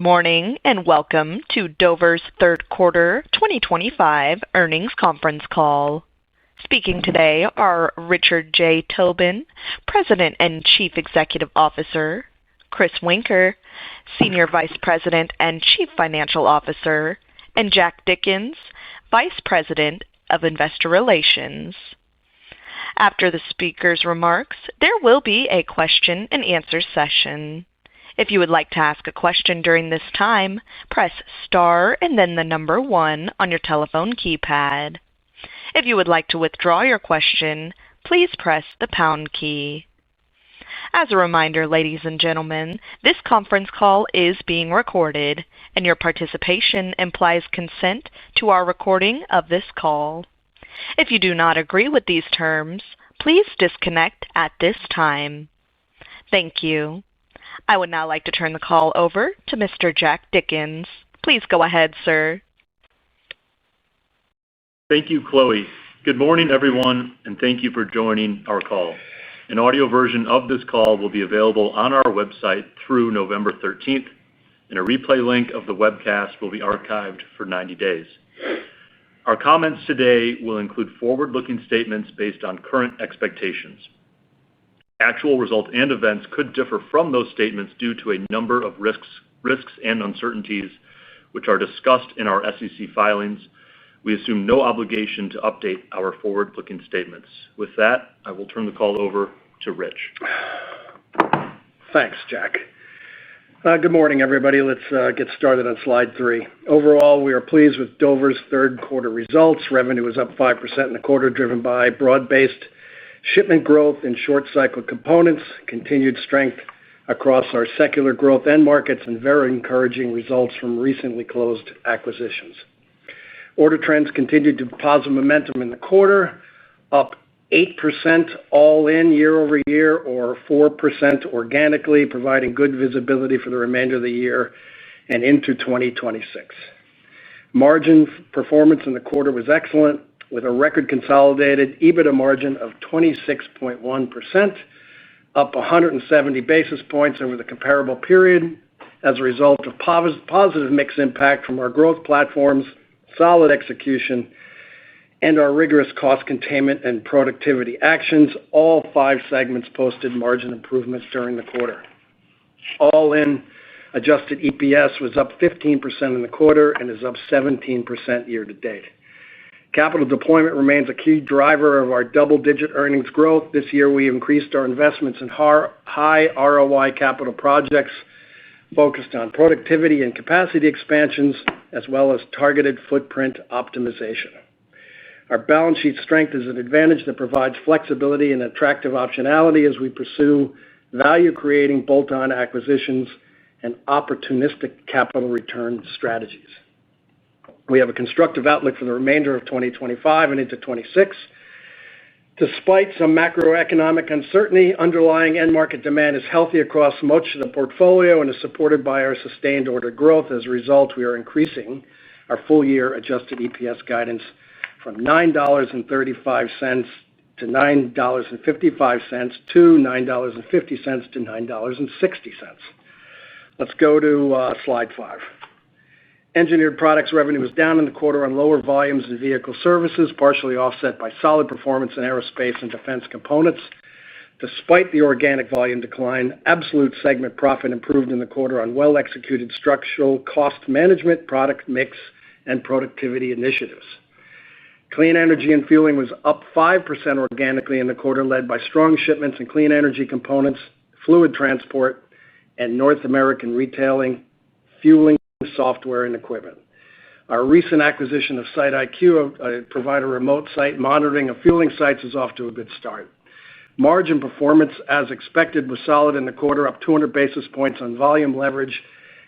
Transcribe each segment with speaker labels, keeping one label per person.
Speaker 1: Morning and welcome to Dover's third quarter 2025 earnings conference call. Speaking today are Richard J. Tobin, President and Chief Executive Officer, Chris Winker, Senior Vice President and Chief Financial Officer, and Jack Dickens, Vice President of Investor Relations. After the speakers' remarks, there will be a question-and-answer session. If you would like to ask a question during this time, press star and then the number 1 on your telephone keypad. If you would like to withdraw your question, please press the pound key. As a reminder, ladies and gentlemen, this conference call is being recorded, and your participation implies consent to our recording of this call. If you do not agree with these terms, please disconnect at this time. Thank you. I would now like to turn the call over to Mr. Jack Dickens. Please go ahead, sir.
Speaker 2: Thank you, Chloe. Good morning, everyone, and thank you for joining our call. An audio version of this call will be available on our website through November 13th, and a replay link of the webcast will be archived for 90 days. Our comments today will include forward-looking statements based on current expectations. Actual results and events could differ from those statements due to a number of risks and uncertainties, which are discussed in our SEC filings. We assume no obligation to update our forward-looking statements. With that, I will turn the call over to Rich.
Speaker 3: Thanks, Jack. Good morning, everybody. Let's get started on slide 3. Overall, we are pleased with Dover's third quarter results. Revenue was up 5% in the quarter, driven by broad-based shipment growth in short-cycle components, continued strength across our secular growth end markets, and very encouraging results from recently closed acquisitions. Order trends continued to positive momentum in the quarter, up 8% all in year-over-year, or 4% organically, providing good visibility for the remainder of the year and into 2026. Margin performance in the quarter was excellent, with a record consolidated EBITDA margin of 26.1%, up 170 basis points over the comparable period as a result of positive mix impact from our growth platforms, solid execution, and our rigorous cost containment and productivity actions. All 5 segments posted margin improvements during the quarter. All in, adjusted EPS was up 15% in the quarter and is up 17% year-to-date. Capital deployment remains a key driver of our double-digit earnings growth. This year, we increased our investments in high ROI capital projects focused on productivity and capacity expansions, as well as targeted footprint optimization. Our balance sheet strength is an advantage that provides flexibility and attractive optionality as we pursue value-creating bolt-on acquisitions and opportunistic capital return strategies. We have a constructive outlook for the remainder of 2025 and into 2026. Despite some macroeconomic uncertainty, underlying end market demand is healthy across much of the portfolio and is supported by our sustained order growth. As a result, we are increasing our full-year adjusted EPS guidance from $9.35 to $9.55 to $9.50 to $9.60. Let's go to slide 5. Engineered Products revenue was down in the quarter on lower volumes in vehicle services, partially offset by solid performance in aerospace and defense components. Despite the organic volume decline, absolute segment profit improved in the quarter on well-executed structural cost management, product mix, and productivity initiatives. Clean Energy and Fueling was up 5% organically in the quarter, led by strong shipments in clean energy components, fluid transport, and North American retailing, fueling software and equipment. Our recent acquisition of SiteIQ, provider remote site monitoring of fueling sites, is off to a good start. Margin performance, as expected, was solid in the quarter, up 200 basis points on volume leverage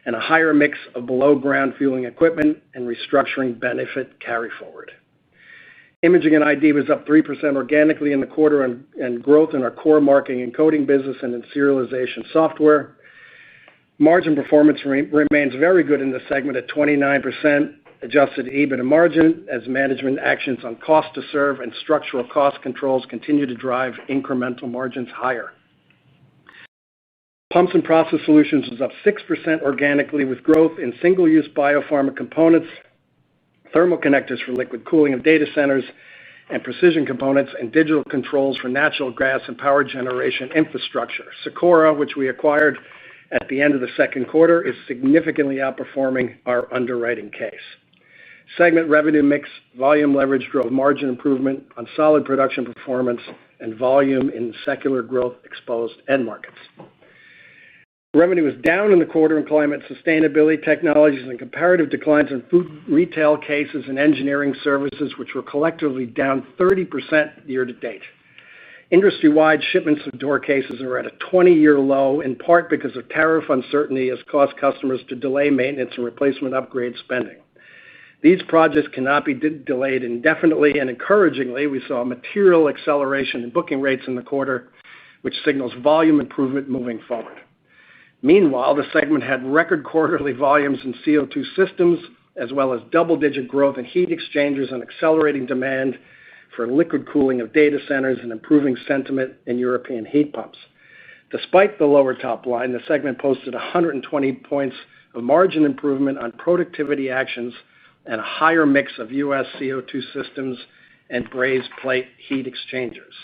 Speaker 3: and a higher mix of below-ground fueling equipment and restructuring benefit carry forward. Imaging and ID was up 3% organically in the quarter, and growth in our core marking and coding business and in serialization software. Margin performance remains very good in the segment at 29% adjusted EBITDA margin, as management actions on cost to serve and structural cost controls continue to drive incremental margins higher. Pumps and Process Solutions was up 6% organically, with growth in single-use biopharma components, thermal connectors for liquid cooling of data centers, and precision components and digital controls for natural gas and power generation infrastructure. Sikora, which we acquired at the end of the second quarter, is significantly outperforming our underwriting case. Segment revenue mix, volume leverage drove margin improvement on solid production performance and volume in secular growth exposed end markets. Revenue was down in the quarter in Climate Sustainability Technologies and comparative declines in food retail cases and engineering services, which were collectively down 30% year to date. Industry-wide shipments of door cases are at a 20-year low, in part because of tariff uncertainty has caused customers to delay maintenance and replacement upgrade spending. These projects cannot be delayed indefinitely, and encouragingly, we saw a material acceleration in booking rates in the quarter, which signals volume improvement moving forward. Meanwhile, the segment had record quarterly volumes in CO2 systems, as well as double-digit growth in heat exchangers and accelerating demand for liquid cooling of data centers and improving sentiment in European heat pumps. Despite the lower top line, the segment posted 120 points of margin improvement on productivity actions and a higher mix of U.S. CO2 systems and brazed plate heat exchangers.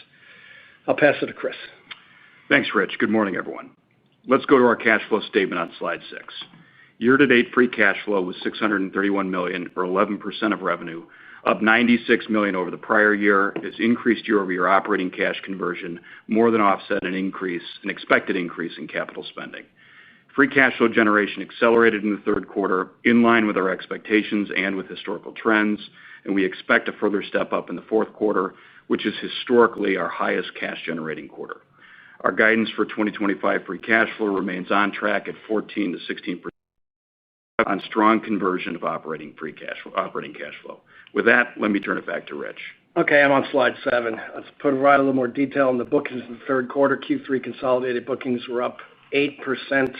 Speaker 3: I'll pass it to Chris.
Speaker 4: Thanks, Rich. Good morning, everyone. Let's go to our cash flow statement on slide 6. Year-to-date free cash flow was $631 million, or 11% of revenue, up $96 million over the prior year, as increased year-over-year operating cash conversion more than offset an expected increase in capital spending. Free cash flow generation accelerated in the third quarter, in line with our expectations and with historical trends, and we expect a further step up in the fourth quarter, which is historically our highest cash-generating quarter. Our guidance for 2025 free cash flow remains on track at 14% to 16% on strong conversion of operating cash flow. With that, let me turn it back to Rich.
Speaker 3: Okay, I'm on slide 7. Let's provide a little more detail on the bookings in the third quarter. Q3 consolidated bookings were up 8%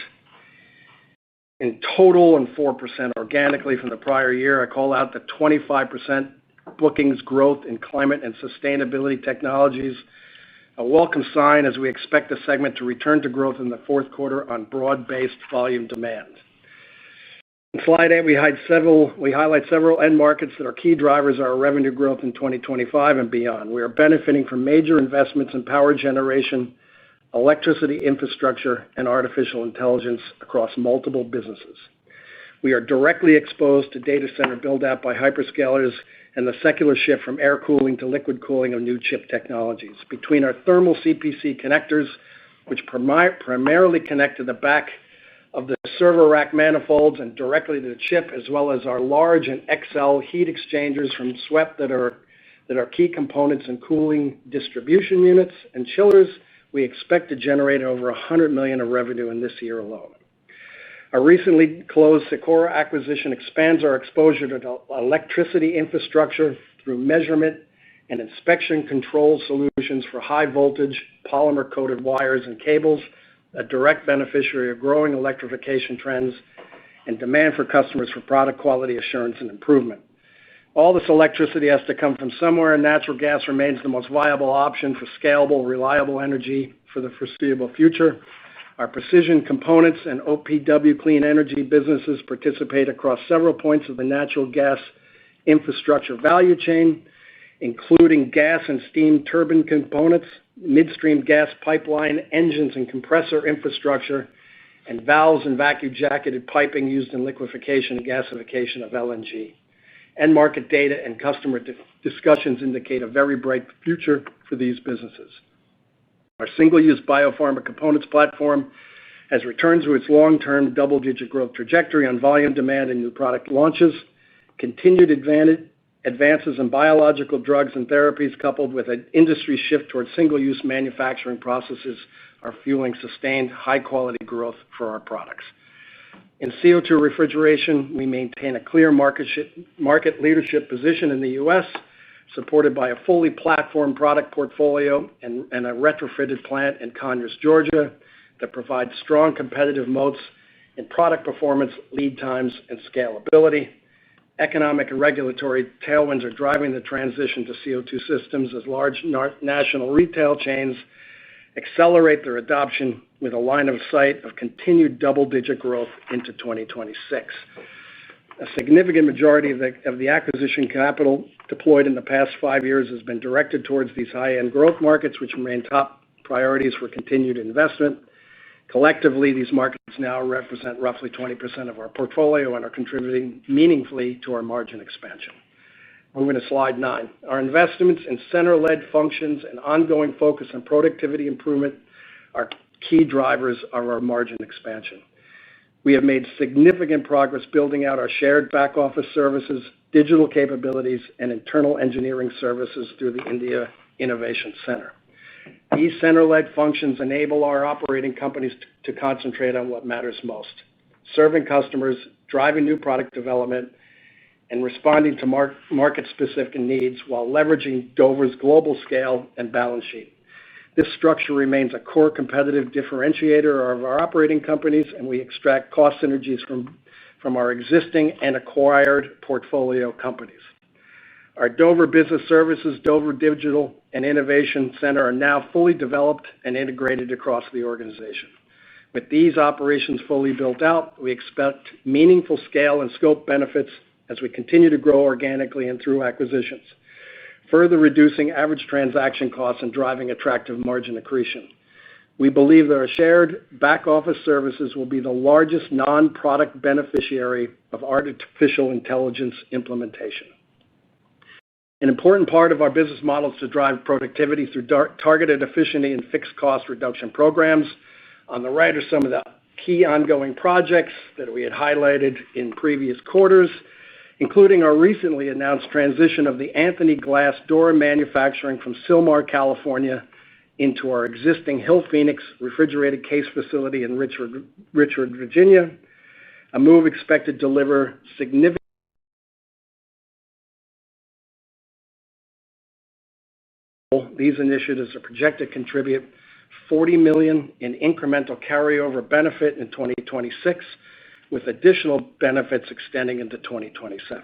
Speaker 3: in total and 4% organically from the prior year. I call out the 25% bookings growth in Climate and Sustainability Technologies, a welcome sign as we expect the segment to return to growth in the fourth quarter on broad-based volume demand. In slide 8, we highlight several end markets that are key drivers of our revenue growth in 2025 and beyond. We are benefiting from major investments in power generation, electricity infrastructure, and artificial intelligence across multiple businesses. We are directly exposed to data center build-out by hyperscalers and the secular shift from air cooling to liquid cooling of new chip technologies. Between our thermal CPC connectors, which primarily connect to the back of the server rack manifolds and directly to the chip, as well as our large and XL heat exchangers from SWEP that are key components in cooling distribution units and chillers, we expect to generate over $100 million of revenue in this year alone. Our recently closed Sikora acquisition expands our exposure to electricity infrastructure through measurement and inspection control solutions for high-voltage polymer-coated wires and cables, a direct beneficiary of growing electrification trends and demand for customers for product quality assurance and improvement. All this electricity has to come from somewhere, and natural gas remains the most viable option for scalable, reliable energy for the foreseeable future. Our precision components and OPW clean energy businesses participate across several points of the natural gas infrastructure value chain, including gas and steam turbine components, midstream gas pipeline, engines and compressor infrastructure, and valves and vacuum-jacketed piping used in liquefaction and gasification of LNG. End market data and customer discussions indicate a very bright future for these businesses. Our single-use biopharma components platform has returned to its long-term double-digit growth trajectory on volume demand and new product launches. Continued advances in biological drugs and therapies, coupled with an industry shift towards single-use manufacturing processes, are fueling sustained high-quality growth for our products. In CO2 refrigeration, we maintain a clear market leadership position in the U.S., supported by a fully platformed product portfolio and a retrofitted plant in Conyers, Georgia, that provides strong competitive moats in product performance, lead times, and scalability. Economic and regulatory tailwinds are driving the transition to CO2 systems as large national retail chains accelerate their adoption with a line of sight of continued double-digit growth into 2026. A significant majority of the acquisition capital deployed in the past 5 years has been directed towards these high-end growth markets, which remain top priorities for continued investment. Collectively, these markets now represent roughly 20% of our portfolio and are contributing meaningfully to our margin expansion. Moving to slide 9. Our investments in center-led functions and ongoing focus on productivity improvement are key drivers of our margin expansion. We have made significant progress building out our shared back-office services, digital capabilities, and internal engineering services through the India Innovation Center. These center-led functions enable our operating companies to concentrate on what matters most: serving customers, driving new product development, and responding to market-specific needs while leveraging Dover's global scale and balance sheet. This structure remains a core competitive differentiator of our operating companies, and we extract cost synergies from our existing and acquired portfolio companies. Our Dover Business Services, Dover Digital, and Innovation Center are now fully developed and integrated across the organization. With these operations fully built out, we expect meaningful scale and scope benefits as we continue to grow organically and through acquisitions, further reducing average transaction costs and driving attractive margin accretion. We believe that our shared back-office services will be the largest non-product beneficiary of artificial intelligence implementation. An important part of our business model is to drive productivity through targeted efficiency and fixed cost reduction programs. On the right are some of the key ongoing projects that we had highlighted in previous quarters, including our recently announced transition of the Anthony Glass door manufacturing from Sylmar, California, into our existing Hill Phoenix refrigerated case facility in Richard, Virginia, a move expected to deliver significant. These initiatives are projected to contribute $40 million in incremental carryover benefit in 2026, with additional benefits extending into 2027.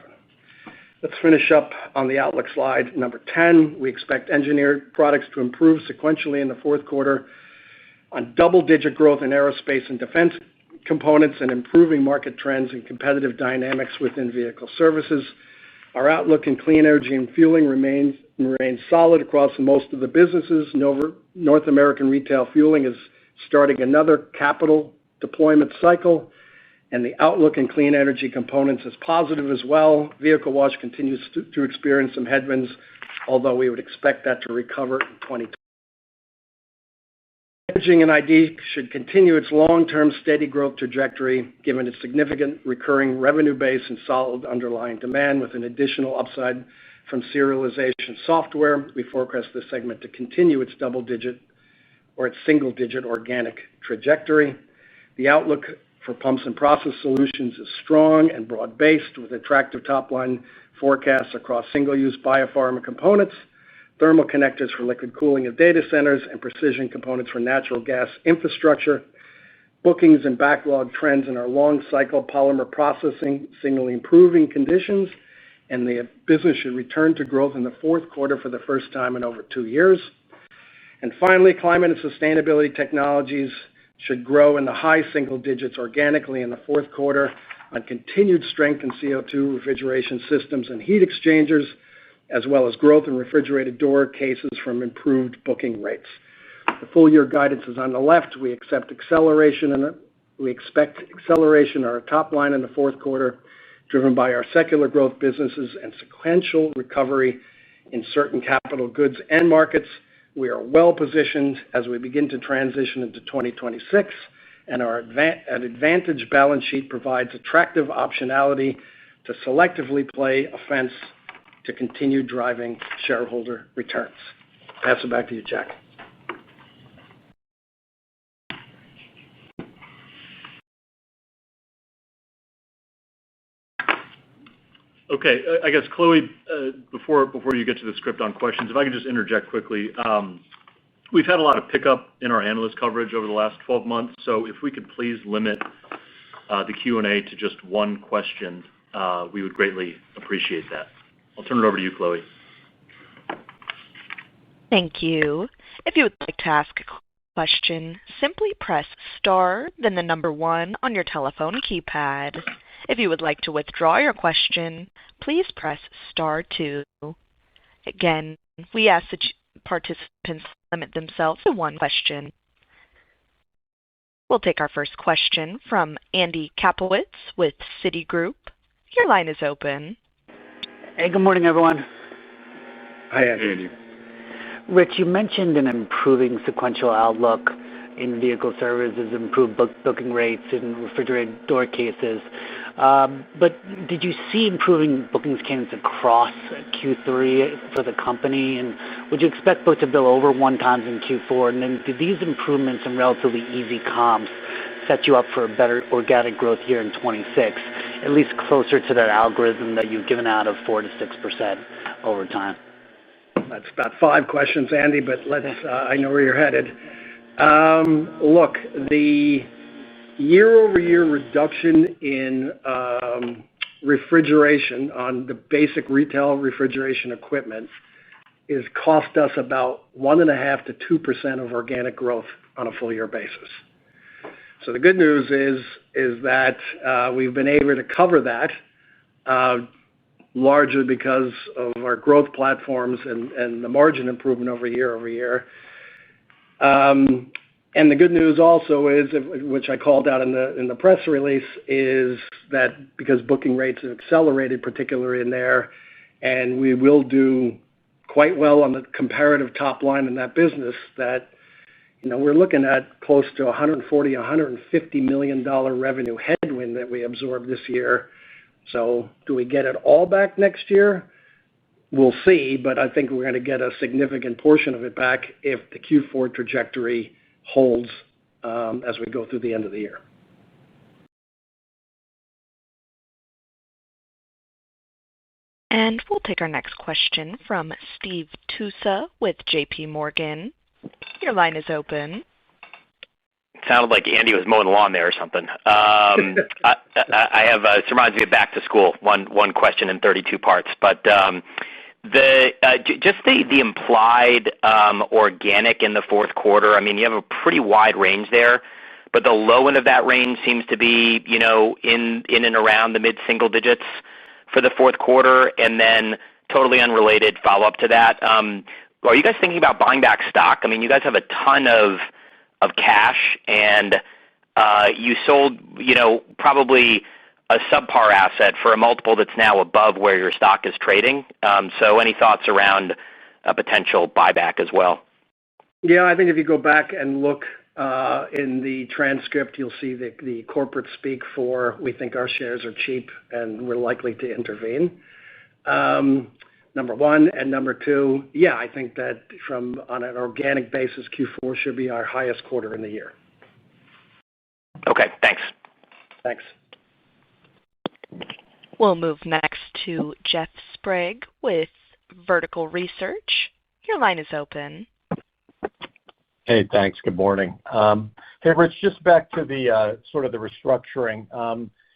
Speaker 3: Let's finish up on the outlook slide number 10. We expect engineered products to improve sequentially in the fourth quarter on double-digit growth in aerospace and defense components and improving market trends and competitive dynamics within vehicle services. Our outlook in clean energy and fueling remains solid across most of the businesses. North American retail fueling is starting another capital deployment cycle, and the outlook in clean energy components is positive as well. Vehicle wash continues to experience some headwinds, although we would expect that to recover in 2020. Imaging and ID should continue its long-term steady growth trajectory, given its significant recurring revenue base and solid underlying demand, with an additional upside from serialization software. We forecast this segment to continue its double-digit or its single-digit organic trajectory. The outlook for pumps and process solutions is strong and broad-based, with attractive top-line forecasts across single-use biopharma components, thermal connectors for liquid cooling of data centers, and precision components for natural gas infrastructure. Bookings and backlog trends in our long-cycle polymer processing signal improving conditions, and the business should return to growth in the fourth quarter for the first time in over 2 years. And finally, climate and sustainability technologies should grow in the high single digits organically in the fourth quarter on continued strength in CO2 refrigeration systems and heat exchangers, as well as growth in refrigerated door cases from improved booking rates. The full-year guidance is on the left. We expect acceleration in our top line in the fourth quarter, driven by our secular growth businesses and sequential recovery in certain capital goods and markets. We are well positioned as we begin to transition into 2026, and our advantage balance sheet provides attractive optionality to selectively play offense to continue driving shareholder returns. Pass it back to you, Jack.
Speaker 2: Okay, I guess, Chloe, before you get to the script on questions, if I could just interject quickly. We've had a lot of pickup in our analyst coverage over the last 12 months, so if we could please limit the Q&A to just one question, we would greatly appreciate that. I'll turn it over to you, Chloe.
Speaker 1: Thank you. If you would like to ask a question, simply press star, then the number 1 on your telephone keypad. If you would like to withdraw your question, please press star 2. Again, we ask that participants limit themselves to one question. We'll take our first question from Andy Kaplowitz with Citigroup. Your line is open.
Speaker 5: Hey, good morning, everyone.
Speaker 3: Hi, Andy.
Speaker 5: Rich, you mentioned an improving sequential outlook in vehicle services, improved booking rates in refrigerated door cases. But did you see improving bookings cadence across Q3 for the company? And would you expect book-to-bill over 1 times in Q4? And then did these improvements and relatively easy comps set you up for a better organic growth year in 26, at least closer to that algorithm that you've given out of 4 to 6% over time?
Speaker 3: That's about 5 questions, Andy, but I know where you're headed. Look, the year-over-year reduction in refrigeration on the basic retail refrigeration equipment is cost us about 1.5 to 2% of organic growth on a full-year basis. So the good news is that we've been able to cover that largely because of our growth platforms and the margin improvement over year. And the good news also is, which I called out in the press release, is that because booking rates have accelerated, particularly in there, and we will do quite well on the comparative top line in that business, that we're looking at close to $150 million revenue headwind that we absorbed this year. So do we get it all back next year? We'll see, but I think we're going to get a significant portion of it back if the Q4 trajectory holds as we go through the end of the year.
Speaker 1: And we'll take our next question from Steve Tusa with J.P. Morgan. Your line is open.
Speaker 6: Sounded like Andy was mowing the lawn there or something. I have surmised to get back to school. One question in 32 parts, but just the implied organic in the fourth quarter. I mean, you have a pretty wide range there, but the low end of that range seems to be in and around the mid-single digits for the fourth quarter. And then totally unrelated follow up to that. Are you guys thinking about buying back stock? I mean, you guys have a ton of cash, and you sold, probably a subpar asset for a multiple that's now above where your stock is trading. So any thoughts around a potential buyback as well?
Speaker 3: Yeah, I think if you go back and look in the transcript, you'll see the corporate speak for, we think our shares are cheap and we're likely to intervene. Number one. And number two, yeah, I think that on an organic basis, Q4 should be our highest quarter in the year.
Speaker 6: Okay, thanks.
Speaker 3: Thanks.
Speaker 1: We'll move next to Jeff Sprague with Vertical Research. Your line is open.
Speaker 7: Hey, thanks. Good morning. Hey, Rich, just back to the sort of the restructuring.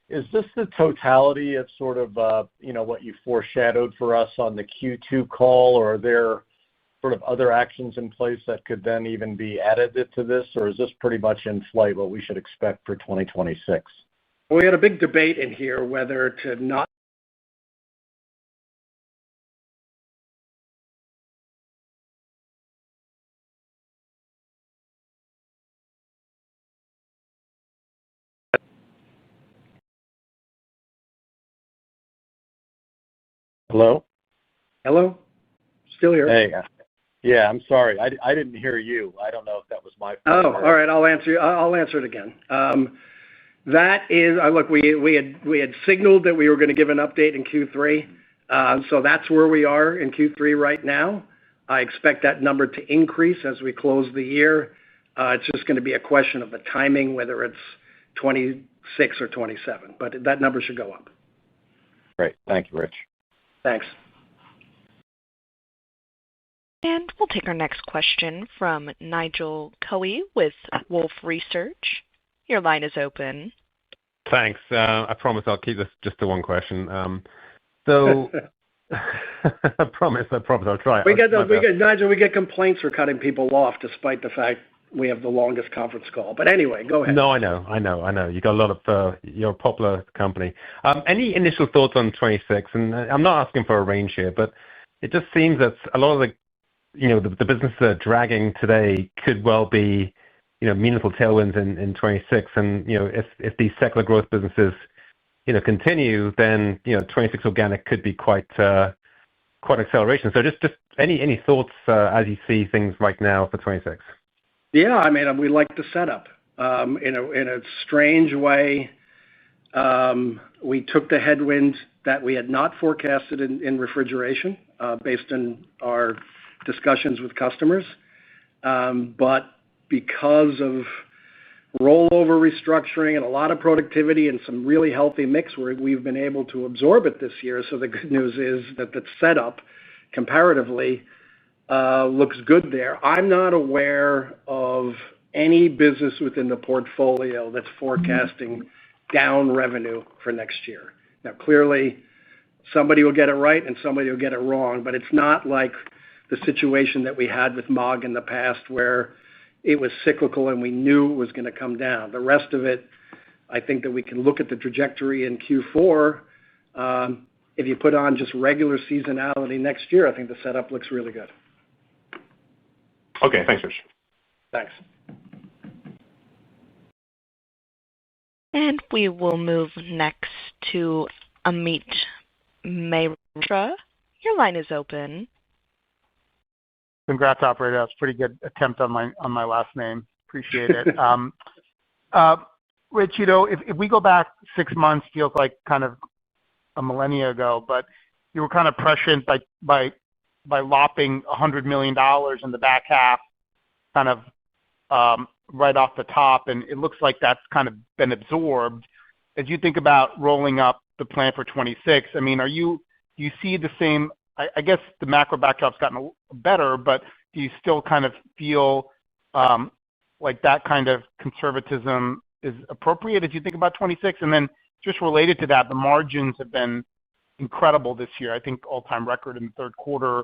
Speaker 7: Is this the totality of sort of, what you foreshadowed for us on the Q2 call, or are there sort of other actions in place that could then even be added to this, or is this pretty much in flight what we should expect for 2026?
Speaker 3: We had a big debate in here whether to not.
Speaker 7: Hello?
Speaker 3: Hello? Still here.
Speaker 7: Hey. Yeah, I'm sorry. I didn't hear you. I don't know if that was my fault.
Speaker 3: Oh, all right. I'll answer it again. That is, look, we had signaled that we were going to give an update in Q3. So that's where we are in Q3 right now. I expect that number to increase as we close the year. It's just going to be a question of the timing, whether it's 26 or 27. But that number should go up.
Speaker 7: Great. Thank you, Rich.
Speaker 3: Thanks.
Speaker 1: And we'll take our next question from Nigel Coe with Wolfe Research. Your line is open.
Speaker 8: Thanks. I promise I'll keep this just to one question. So I promise I'll try.
Speaker 3: Nigel, we get complaints for cutting people off, despite the fact we have the longest conference call. But anyway, go ahead.
Speaker 8: No, I know. You got a lot of, you're a popular company. Any initial thoughts on 26? And I'm not asking for a range here, but it just seems that a lot of the businesses that are dragging today could well be, meaningful tailwinds in 26. And, if these secular growth businesses, continue, then, 26 organic could be quite acceleration. So just any thoughts as you see things right now for 26?
Speaker 3: Yeah, I mean, we like the setup. In a strange way, we took the headwinds that we had not forecasted in refrigeration based on our discussions with customers. But because of rollover restructuring and a lot of productivity and some really healthy mix, we've been able to absorb it this year. So the good news is that the setup comparatively looks good there. I'm not aware of any business within the portfolio that's forecasting down revenue for next year. Now, clearly, somebody will get it right and somebody will get it wrong, but it's not like the situation that we had with MAAG in the past where it was cyclical and we knew it was going to come down. The rest of it, I think that we can look at the trajectory in Q4. If you put on just regular seasonality next year, I think the setup looks really good.
Speaker 8: Okay, thanks, Rich.
Speaker 3: Thanks.
Speaker 1: And we will move next to Amit Mehrotra. Your line is open.
Speaker 9: Congrats, operator. That's a pretty good attempt on my last name. Appreciate it. Rich, if we go back 6 months, feels like kind of a millennia ago, but you were kind of prescient by lopping $100 million in the back half, kind of right off the top, and it looks like that's kind of been absorbed. As you think about rolling up the plan for 26, I mean, do you see the same? I guess the macro backdrop's gotten better, but do you still kind of feel like that kind of conservatism is appropriate as you think about 26? And then just related to that, the margins have been incredible this year. I think all-time record in the third quarter.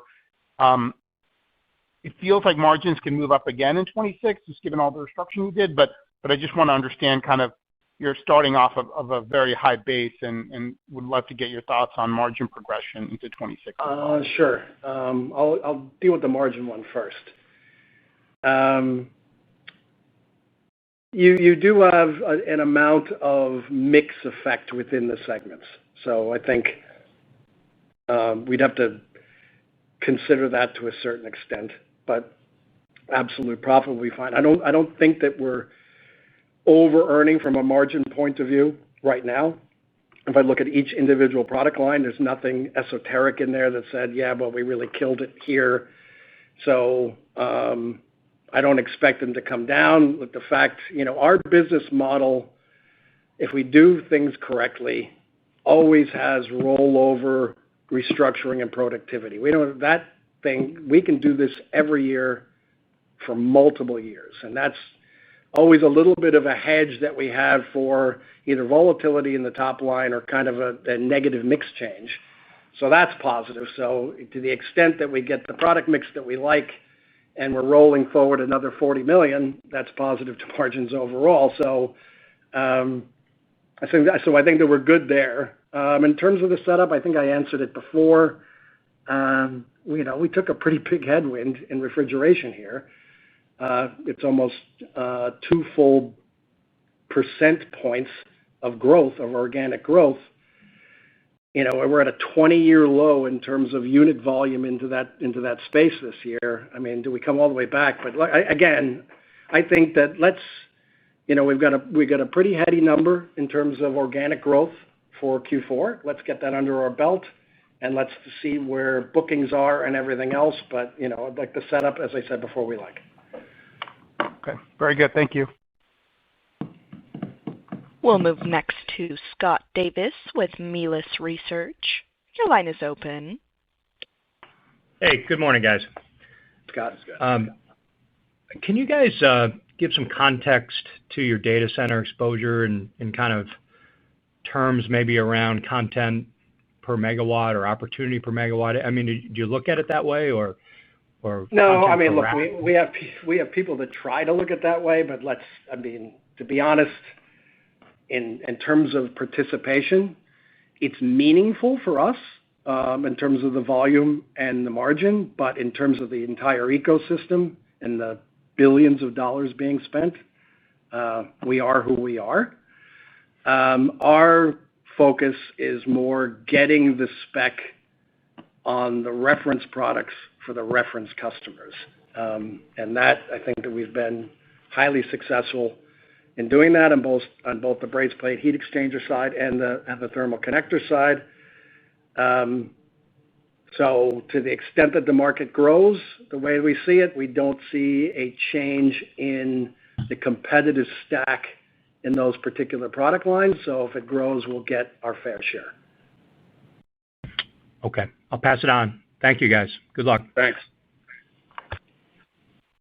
Speaker 9: It feels like margins can move up again in 26, just given all the restructuring you did. But I just want to understand kind of you're starting off of a very high base and would love to get your thoughts on margin progression into 26.
Speaker 3: Sure. I'll deal with the margin one first. You do have an amount of mix effect within the segments. So I think we'd have to consider that to a certain extent, but absolute profit will be fine. I don't think that we're over-earning from a margin point of view right now. If I look at each individual product line, there's nothing esoteric in there that said, yeah, well, we really killed it here. So I don't expect them to come down. With the fact, our business model, if we do things correctly, always has rollover, restructuring, and productivity. We can do this every year for multiple years, and that's always a little bit of a hedge that we have for either volatility in the top line or kind of a negative mix change. So that's positive. So to the extent that we get the product mix that we like and we're rolling forward another $40 million, that's positive to margins overall. So I think that we're good there. In terms of the setup, I think I answered it before. We took a pretty big headwind in refrigeration here. It's almost 2 full percent points of growth, of organic growth. We're at a 20-year low in terms of unit volume into that space this year. I mean, do we come all the way back? But again, I think that we've got a pretty heady number in terms of organic growth for Q4. Let's get that under our belt, and let's see where bookings are and everything else. But I'd like the setup, as I said before, we like.
Speaker 9: Okay, very good. Thank you.
Speaker 1: We'll move next to Scott Davis with Melius Research. Your line is open.
Speaker 10: Hey, good morning, guys.
Speaker 3: Scott.
Speaker 10: Can you guys give some context to your data center exposure and kind of terms maybe around content per megawatt or opportunity per megawatt? I mean, do you look at it that way, or or
Speaker 3: No, I
Speaker 10: content
Speaker 3: mean,
Speaker 10: per
Speaker 3: look,
Speaker 10: rack?
Speaker 3: we have people that try to look at it that way, but to be honest, in terms of participation, it's meaningful for us in terms of the volume and the margin, but in terms of the entire ecosystem and the billions of dollars being spent, we are who we are. Our focus is more getting the spec on the reference products for the reference customers. And that, I think that we've been highly successful in doing that on both the brazed plate heat exchanger side and the thermal connector side. So to the extent that the market grows the way we see it, we don't see a change in the competitive stack in those particular product lines. So if it grows, we'll get our fair share.
Speaker 10: Okay. I'll pass it on. Thank you, guys. Good luck.
Speaker 3: Thanks.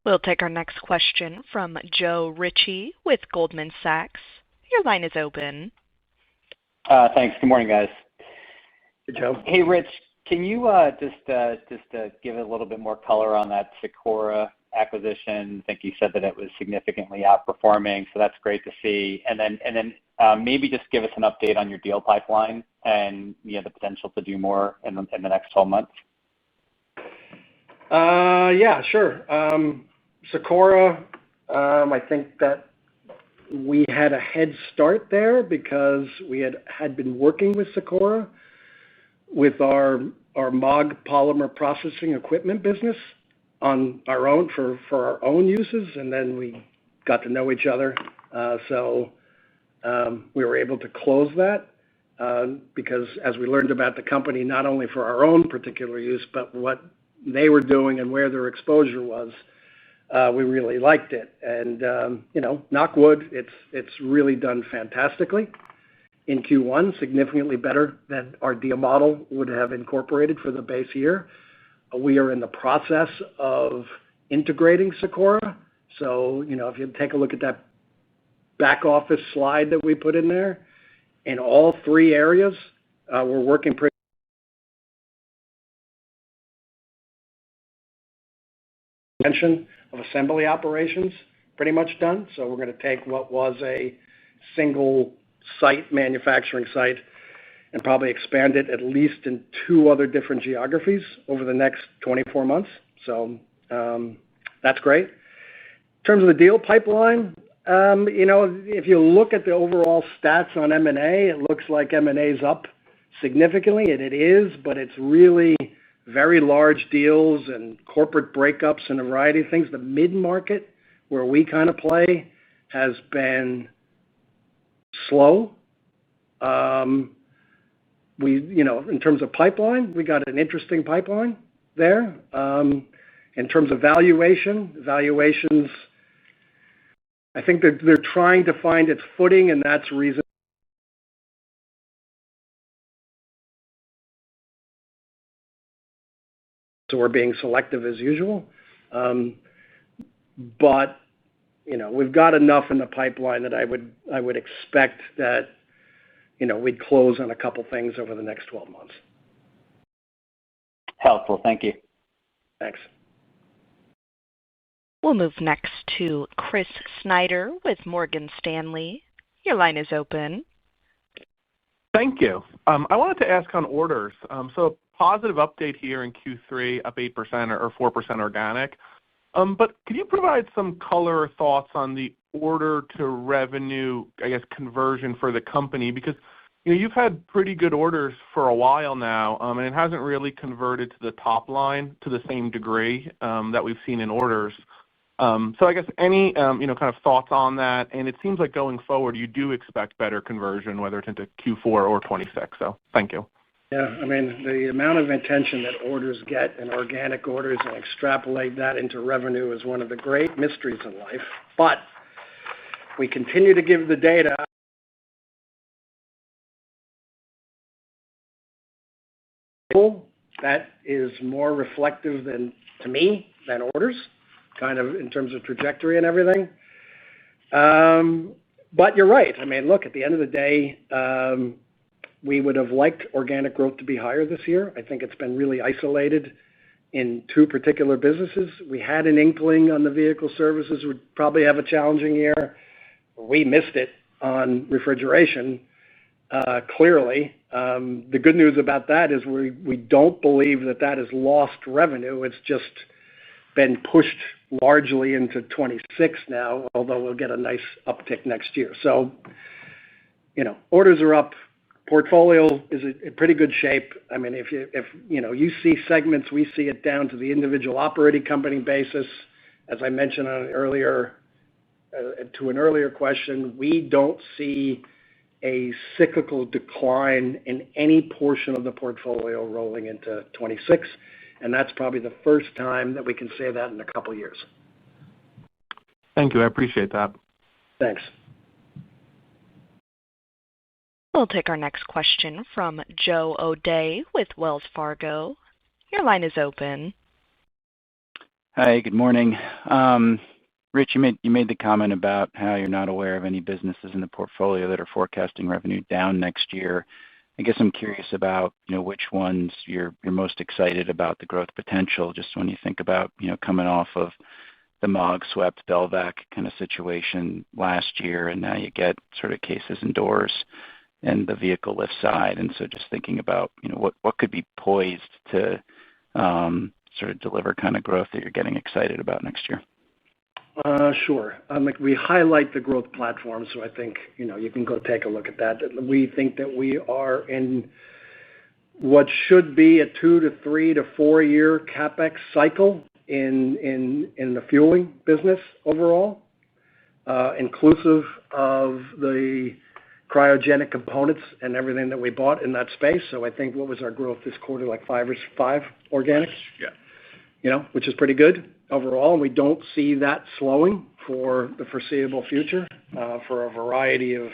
Speaker 1: We'll take our next question from Joe Ritchie with Goldman Sachs. Your line is open.
Speaker 11: Thanks. Good morning, guys.
Speaker 3: Hey, Joe.
Speaker 11: Hey, Rich, can you just give a little bit more color on that Sikora acquisition? I think you said that it was significantly outperforming, so that's great to see. And then maybe just give us an update on your deal pipeline and the potential to do more in the next 12 months.
Speaker 3: Yeah, sure. Sikora, I think that we had a head start there because we had been working with Sikora with our MOG polymer processing equipment business on our own for our own uses, and then we got to know each other. So we were able to close that because as we learned about the company, not only for our own particular use, but what they were doing and where their exposure was, we really liked it. And, knock wood, it's really done fantastically in Q1, significantly better than our deal model would have incorporated for the base year. We are in the process of integrating Sikora. So, if you take a look at that back office slide that we put in there, in all three areas, we're working pretty of assembly operations pretty much done. So we're going to take what was a single site, manufacturing site, and probably expand it at least in 2 other different geographies over the next 24 months. So that's great. In terms of the deal pipeline, if you look at the overall stats on M&A, it looks like M&A is up significantly, and it is, but it's really very large deals and corporate breakups and a variety of things. The mid-market, where we kind of play, has been slow. In terms of pipeline, we got an interesting pipeline there. In terms of valuations, I think they're trying to find its footing, and that's the reason. So we're being selective as usual. But, we've got enough in the pipeline that I would expect that, we'd close on a couple things over the next 12 months.
Speaker 11: Helpful. Thank you.
Speaker 3: Thanks.
Speaker 1: We'll move next to Chris Snyder with Morgan Stanley. Your line is open.
Speaker 12: Thank you. I wanted to ask on orders. So positive update here in Q3, up 8% or 4% organic. But could you provide some color or thoughts on the order to revenue, conversion for the company? Because you've had pretty good orders for a while now, and it hasn't really converted to the top line to the same degree that we've seen in orders. So I guess any kind of thoughts on that? And it seems like going forward, you do expect better conversion, whether it's into Q4 or 26. So thank you.
Speaker 3: Yeah, the amount of attention that orders get and organic orders and extrapolate that into revenue is one of the great mysteries in life. But we continue to give the data. That is more reflective to me than orders, kind of in terms of trajectory and everything. But you're right. Look, at the end of the day, we would have liked organic growth to be higher this year. I think it's been really isolated in two particular businesses. We had an inkling on the vehicle services would probably have a challenging year. We missed it on refrigeration, clearly. The good news about that is we don't believe that is lost revenue. It's just been pushed largely into 26 now, although we'll get a nice uptick next year. So, orders are up. Portfolio is in pretty good shape. I mean, if you see segments, we see it down to the individual operating company basis. As I mentioned to an earlier question, we don't see a cyclical decline in any portion of the portfolio rolling into 26, and that's probably the first time that we can say that in a couple of years.
Speaker 12: Thank you. I appreciate that.
Speaker 3: Thanks.
Speaker 1: We'll take our next question from Joe O'Dea with Wells Fargo. Your line is open.
Speaker 13: Hi, good morning. Rich, you made the comment about how you're not aware of any businesses in the portfolio that are forecasting revenue down next year. I guess I'm curious about which ones you're most excited about the growth potential, just when you think about coming off of the MAAG swept Belvac kind of situation last year, and now you get sort of cases and doors and the vehicle lift side. And so just thinking about what could be poised to sort of deliver kind of growth that you're getting excited about next year.
Speaker 3: Sure. We highlight the growth platform, so I think you can go take a look at that. We think that we are in what should be a 2 to 3 to 4 year CapEx cycle in the fueling business overall, inclusive of the cryogenic components and everything that we bought in that space. So I think what was our growth this quarter, like 5 organic?
Speaker 4: Yeah.
Speaker 3: Which is pretty good overall. And we don't see that slowing for the foreseeable future for a variety of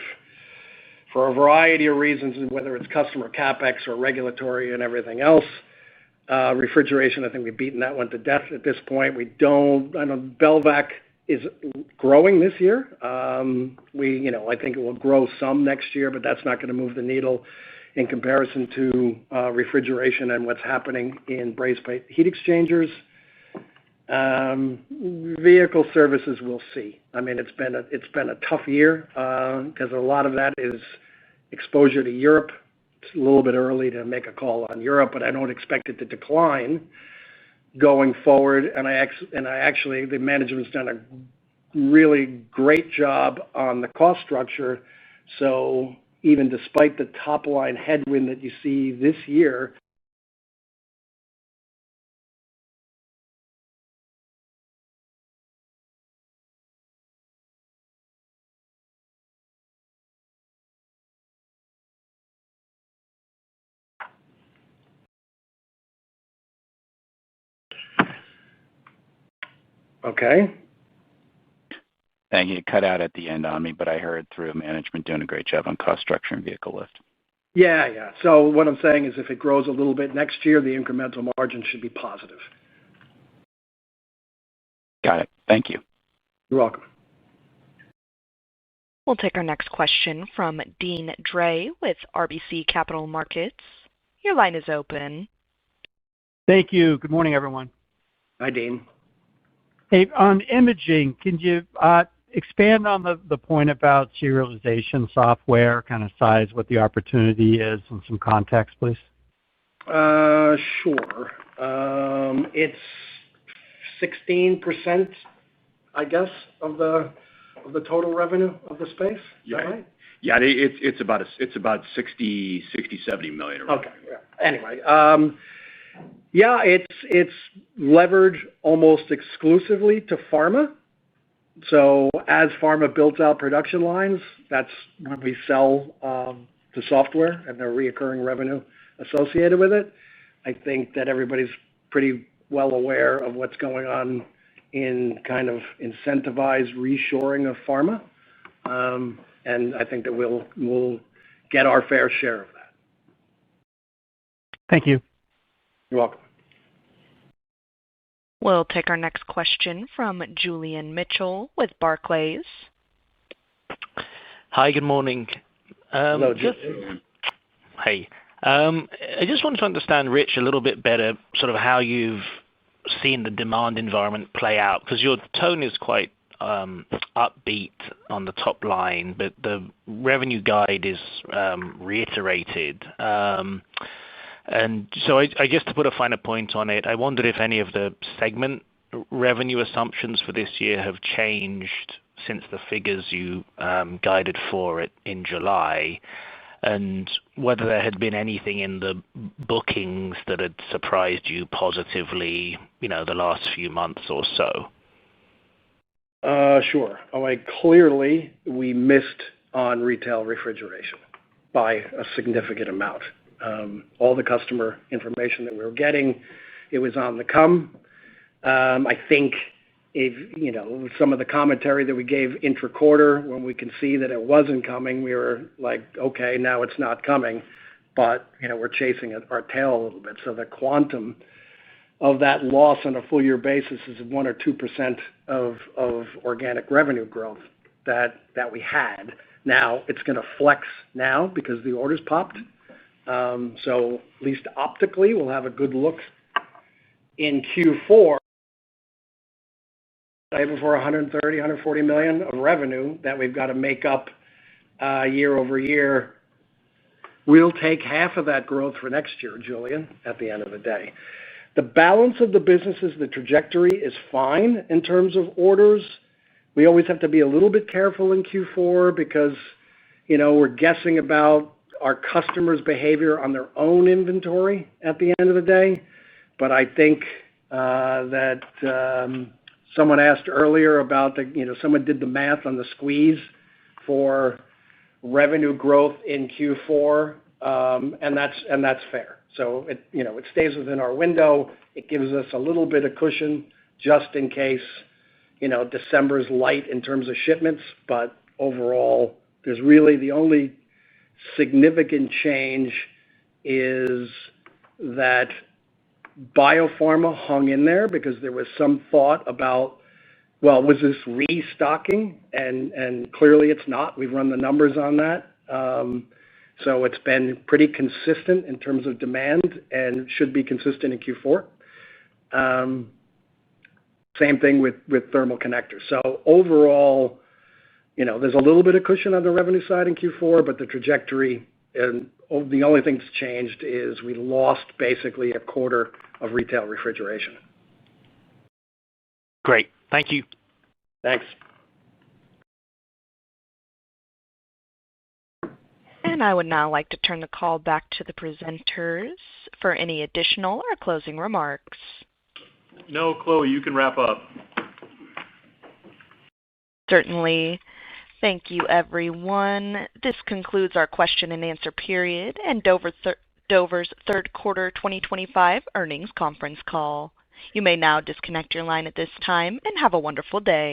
Speaker 3: reasons, whether it's customer CapEx or regulatory and everything else. Refrigeration, I think we've beaten that one to death at this point. I know Belvac is growing this year. I think it will grow some next year, but that's not going to move the needle in comparison to refrigeration and what's happening in brazed plate heat exchangers. Vehicle services, we'll see. I mean, it's been a tough year because a lot of that is exposure to Europe. It's a little bit early to make a call on Europe, but I don't expect it to decline going forward. And the management's done a really great job on the cost structure. So even despite the top line headwind that you see this year, okay.
Speaker 13: Thank you. Cut out at the end on me, but I heard through management doing a great job on cost structure and vehicle lift.
Speaker 3: Yeah. So what I'm saying is if it grows a little bit next year, the incremental margin should be positive.
Speaker 13: Got it. Thank you.
Speaker 3: You're welcome.
Speaker 1: We'll take our next question from Deane Dray with RBC Capital Markets. Your line is open.
Speaker 14: Thank you. Good morning, everyone.
Speaker 3: Hi, Deane.
Speaker 14: Hey, on imaging, can you expand on the point about serialization software, kind of size, what the opportunity is, and some context, please?
Speaker 3: Sure. It's 16%, I guess, of the total revenue of the space. Is that right?
Speaker 4: Yeah, it's about $60-70 million.
Speaker 3: Okay. Yeah. Anyway, it's levered almost exclusively to pharma. So as pharma builds out production lines, that's when we sell the software and the recurring revenue associated with it. I think that everybody's pretty well aware of what's going on in kind of incentivized reshoring of pharma. And I think that we'll get our fair share of that.
Speaker 14: Thank you.
Speaker 3: You're welcome.
Speaker 1: We'll take our next question from Julian Mitchell with Barclays.
Speaker 15: Hi, good morning.
Speaker 3: Hello, Julian.
Speaker 15: Hey. I just wanted to understand, Rich, a little bit better sort of how you've seeing the demand environment play out? Because your tone is quite upbeat on the top line, but the revenue guide is reiterated. I guess to put a finer point on it, I wondered if any of the segment revenue assumptions for this year have changed since the figures you guided for it in July, and whether there had been anything in the bookings that had surprised you positively, the last few months or so.
Speaker 3: Sure. Clearly, we missed on retail refrigeration by a significant amount. All the customer information that we were getting, it was on the come. I think if some of the commentary that we gave intra-quarter, when we can see that it wasn't coming, we were like, okay, now it's not coming, but we're chasing our tail a little bit. So the quantum of that loss on a full year basis is 1 or 2% of organic revenue growth that we had. Now it's going to flex now because the orders popped. So at least optically, we'll have a good look in Q4. For $130, $140 million of revenue that we've got to make up year over year. We'll take half of that growth for next year, Julian, at the end of the day. The balance of the businesses, the trajectory is fine in terms of orders. We always have to be a little bit careful in Q4 because, we're guessing about our customers' behavior on their own inventory at the end of the day. But I think that someone asked earlier about someone did the math on the squeeze for revenue growth in Q4, and that's fair. So it stays within our window. It gives us a little bit of cushion just in case December's light in terms of shipments. But overall, there's really the only significant change is that biopharma hung in there because there was some thought about, was this restocking? And clearly it's not. We've run the numbers on that. So it's been pretty consistent in terms of demand and should be consistent in Q4. Same thing with thermal connectors. So overall, there's a little bit of cushion on the revenue side in Q4, but the trajectory and the only thing that's changed is we lost basically a quarter of retail refrigeration.
Speaker 15: Great. Thank you.
Speaker 3: Thanks.
Speaker 1: And I would now like to turn the call back to the presenters for any additional or closing remarks.
Speaker 2: No, Chloe, you can wrap up.
Speaker 1: Certainly. Thank you, everyone. This concludes our question and answer period and Dover's third quarter 2025 earnings conference call. You may now disconnect your line at this time and have a wonderful day.